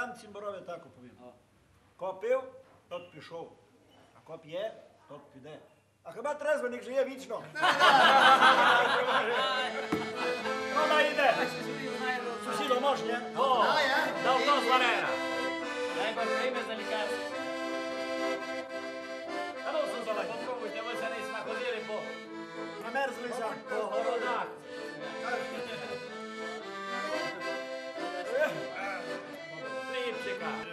я Цимбарові так оповім. Ко пив, тот пішов, а ко п'є, тот піде. А хіба трезвеник жиє вічно? Вона йде. Сусідо, можеш, ні? О, давно зварена. Треба время за лікарство. Та ну, Сузове, попробуйте, ви ще десь находили Намерзлися. по городах. Хлібчика.